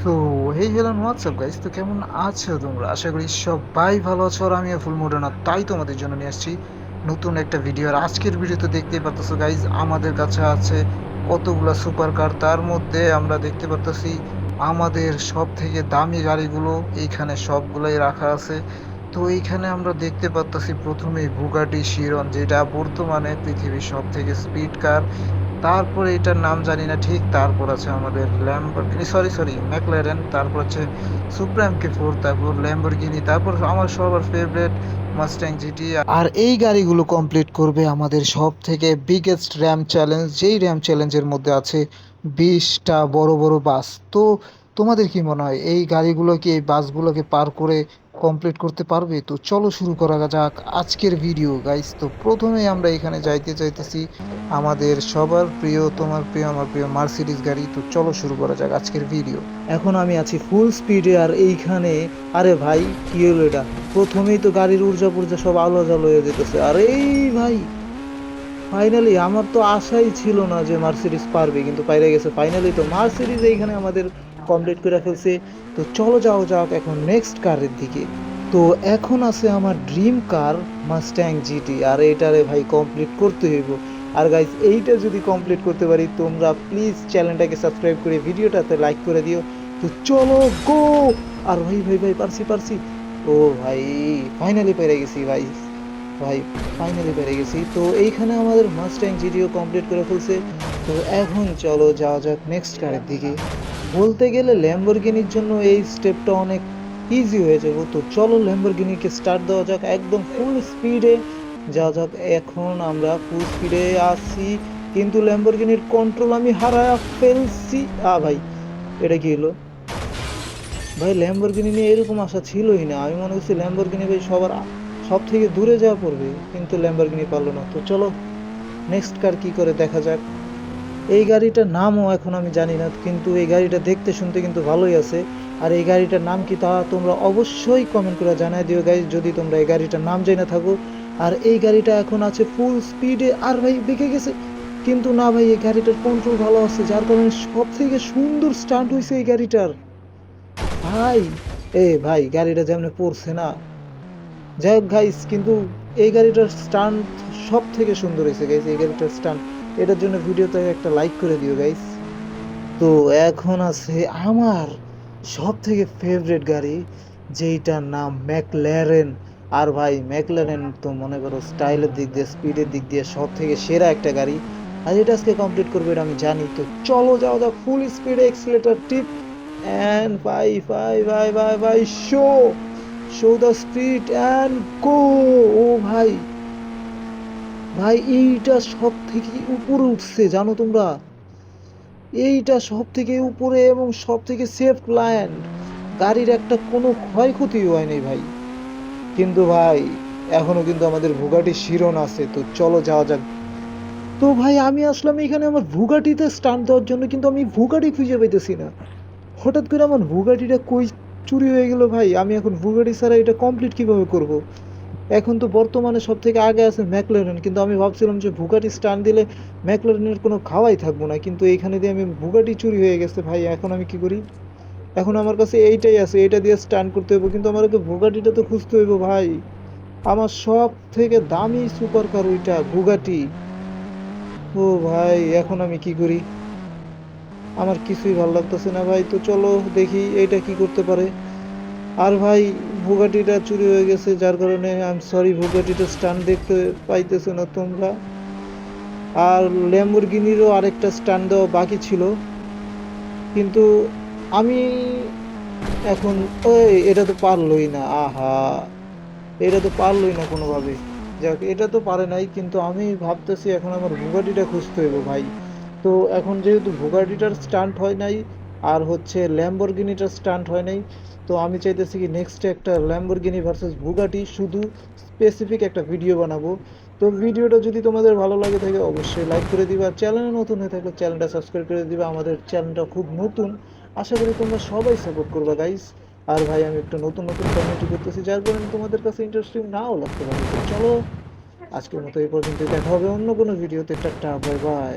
So hey hello WhatsApp guys, তো কেমন আছো তোমরা? আশা করি সবাই ভালো আছো। আর আমিও ফুল মোডে না, তাই তোমাদের জন্য নিয়ে আসছি নতুন একটা ভিডিও। আর আজকের ভিডিওতে দেখতেই পারতেছো গাইস, আমাদের কাছে আছে কতগুলা সুপার কার। তার মধ্যে আমরা দেখতে পারতেছি আমাদের সব থেকে দামি গাড়িগুলো এইখানে সবগুলাই রাখা আছে। তো এইখানে আমরা দেখতে পারতেছি প্রথমেই বুগাটি শিরন, যেটা বর্তমানে পৃথিবীর সব থেকে স্পিড কার। তারপরে এটার নাম জানি না ঠিক। তারপর আছে আমাদের ল্যাম্বরগিনি, সরি ম্যাকলারেন। তারপর হচ্ছে সুপ্রাম কে ফোর, তারপর ল্যাম্বরগিনি, তারপর আমার সবার ফেভারিট মাস্ট্যাং জিটি। আর এই গাড়িগুলো কমপ্লিট করবে আমাদের সব থেকে বিগেস্ট র্যাম চ্যালেঞ্জ, যেই র্যাম চ্যালেঞ্জের মধ্যে আছে 20টা বড় বড় বাস। তো তোমাদের কি মনে হয় এই গাড়িগুলো কি এই বাসগুলোকে পার করে কমপ্লিট করতে পারবে? তো চলো শুরু করা যাক আজকের ভিডিও গাইস। তো প্রথমেই আমরা এখানে যাইতে চাইতেছি আমাদের সবার প্রিয়, তোমার প্রিয় আমার প্রিয় মার্সিডিজ গাড়ি। তো চলো শুরু করা যাক আজকের ভিডিও। এখন আমি আছি ফুল স্পিডে আর এইখানে। আরে ভাই, কি হলো এটা? প্রথমেই তো গাড়ির উর্জা পুর্জা সব আলো জালো হয়ে যেতেছে। আরে ভাই, ফাইনালি আমার তো আশাই ছিল না যে মার্সিডিজ পারবে, কিন্তু পাইরে গেছে। ফাইনালি তো মার্সিডিজ এইখানে আমাদের কমপ্লিট করে ফেলছে। তো চলো যাও যাক এখন নেক্সট কারের দিকে। তো এখন আছে আমার ড্রিম কার মাস্ট্যাং জিটি, আর এটারে ভাই কমপ্লিট করতে হইব। আর গাইস, এইটা যদি কমপ্লিট করতে পারি, তোমরা প্লিজ চ্যানেলটাকে সাবস্ক্রাইব করে ভিডিওটাতে লাইক করে দিও। তো চলো গো। আর ভাই ভাই ভাই, পারছি পারছি। ও ভাই, ফাইনালি পেরে গেছি ভাই। ভাই ফাইনালি পেরে গেছি। তো এইখানে আমাদের মাস্ট্যাং জিডিও কমপ্লিট করে ফেলছে। তো এখন চলো যাওয়া যাক নেক্সট কারের দিকে। বলতে গেলে ল্যাম্বরগিনির জন্য এই স্টেপটা অনেক ইজি হয়ে যাবে। তো চলো ল্যাম্বরগিনিকে স্টার্ট দেওয়া যাক একদম ফুল স্পিডে। যাওয়া যাক, এখন আমরা ফুল স্পিডে আসি, কিন্তু ল্যাম্বরগিনির কন্ট্রোল আমি হারায় ফেলছি। ভাই, এটা কি হলো? ভাই, ল্যাম্বরগিনি নিয়ে এরকম আশা ছিলই না। আমি মনে করছি ল্যাম্বরগিনি ভাই সব থেকে দূরে যাওয়া পড়বে, কিন্তু ল্যাম্বরগিনি পারলো না। তো চলো নেক্সট কার কি করে দেখা যাক। এই গাড়িটার নামও এখন আমি জানি না, কিন্তু এই গাড়িটা দেখতে শুনতে কিন্তু ভালোই আছে। আর এই গাড়িটার নাম কি তা তোমরা অবশ্যই কমেন্ট করে জানাই দিও গাইজ, যদি তোমরা এই গাড়িটার নাম জেনে থাকো। আর এই গাড়িটা এখন আছে ফুল স্পিডে। আর ভাই বেঁকে গেছে, কিন্তু না ভাই, এই গাড়িটার কন্ট্রোল ভালো আছে, যার কারণে সব থেকে সুন্দর স্টান্ট হয়েছে এই গাড়িটার। ভাই, ভাই গাড়িটা যেমন পড়ছে না। যাই হোক গাইস, কিন্তু এই গাড়িটার স্টান্ট সব থেকে সুন্দর হয়েছে গাইস, এই গাড়িটার স্টান্ট। এটার জন্য ভিডিওতে একটা লাইক করে দিও গাইস। তো এখন আছে আমার সব থেকে ফেভারিট গাড়ি, যেইটার নাম ম্যাকল্যারেন। আর ভাই, ম্যাকল্যারেন তো মনে করো স্টাইলের দিক দিয়ে, স্পিডের দিক দিয়ে সব থেকে সেরা একটা গাড়ি। আর এটা আজকে কমপ্লিট করবে এটা আমি জানি। তো চলো যাও যাক ফুল স্পিডে, এক্সিলেটর টিপ অ্যান্ড ভাই ভাই ভাই ভাই ভাই, show show the speed and go. ও ভাই, ভাই এইটা সব থেকে উপরে উঠছে জানো তোমরা? এইটা সব থেকে উপরে এবং সব থেকে সেফ ল্যান্ড। গাড়ির একটা কোনো ক্ষয়ক্ষতি হয়নি ভাই। কিন্তু ভাই, এখনো কিন্তু আমাদের ভুগাটি শিরন আছে। তো চলো যাওয়া যাক। তো ভাই, আমি আসলাম এখানে আমার ভুগাটিতে স্টান্ট দেওয়ার জন্য, কিন্তু আমি ভুগাটি খুঁজে পাইতেছি না। হঠাৎ করে আমার ভুগাটিটা কই চুরি হয়ে গেল ভাই। আমি এখন ভুগাটি ছাড়া এটা কমপ্লিট কিভাবে করব? এখন তো বর্তমানে সব থেকে আগে আছে ম্যাকলারেন, কিন্তু আমি ভাবছিলাম যে ভুগাটি স্টান দিলে ম্যাকলারেনের কোনো খাওয়াই থাকবো না, কিন্তু এইখানে দিয়ে আমি ভুগাটি চুরি হয়ে গেছে ভাই। এখন আমি কি করি? এখন আমার কাছে এইটাই আছে, এইটা দিয়ে স্টান করতে হইব, কিন্তু আমার আগে ভুগাটিটা তো খুঁজতে হইব ভাই। আমার সব থেকে দামি সুপার কার ওইটা ভুগাটি। ও ভাই, এখন আমি কি করি? আমার কিছুই ভালো লাগতেছে না ভাই। তো চলো দেখি এইটা কি করতে পারে। আর ভাই, ভুগাটিটা চুরি হয়ে গেছে, যার কারণে আই এম সরি, ভুগাটিটা স্টান দেখতে পাইতেছো না তোমরা। আর ল্যাম্বরগিনিরও আরেকটা স্টান দেওয়া বাকি ছিল, কিন্তু আমি এখন, ওই এটা তো পারলোই না। আহা, এটা তো পারলোই না কোনোভাবে। যাক, এটা তো পারে নাই, কিন্তু আমি ভাবতেছি এখন আমার ভুগাটিটা খুঁজতে হইব ভাই। তো এখন যেহেতু ভুগাটিটার স্টান্ট হয় নাই, আর হচ্ছে ল্যাম্বরগিনিটার স্টান্ট হয় নাই, তো আমি চাইতেছি কি নেক্সট একটা ল্যাম্বরগিনি ভার্সেস ভুগাটি শুধু স্পেসিফিক একটা ভিডিও বানাবো। তো ভিডিওটা যদি তোমাদের ভালো লাগে থাকে অবশ্যই লাইক করে দিবা, আর চ্যানেলে নতুন হয়ে থাকলে চ্যানেলটা সাবস্ক্রাইব করে দিবা। আমাদের চ্যানেলটা খুব নতুন, আশা করি তোমরা সবাই সাপোর্ট করবা গাইস। আর ভাই, আমি একটু নতুন নতুন কমেন্টই করতেছি, যার কারণে তোমাদের কাছে ইন্টারেস্টিং নাও লাগতে পারে। তো চলো আজকের মতো এই পর্যন্ত, দেখা হবে অন্য কোনো ভিডিওতে। Tata, bye bye.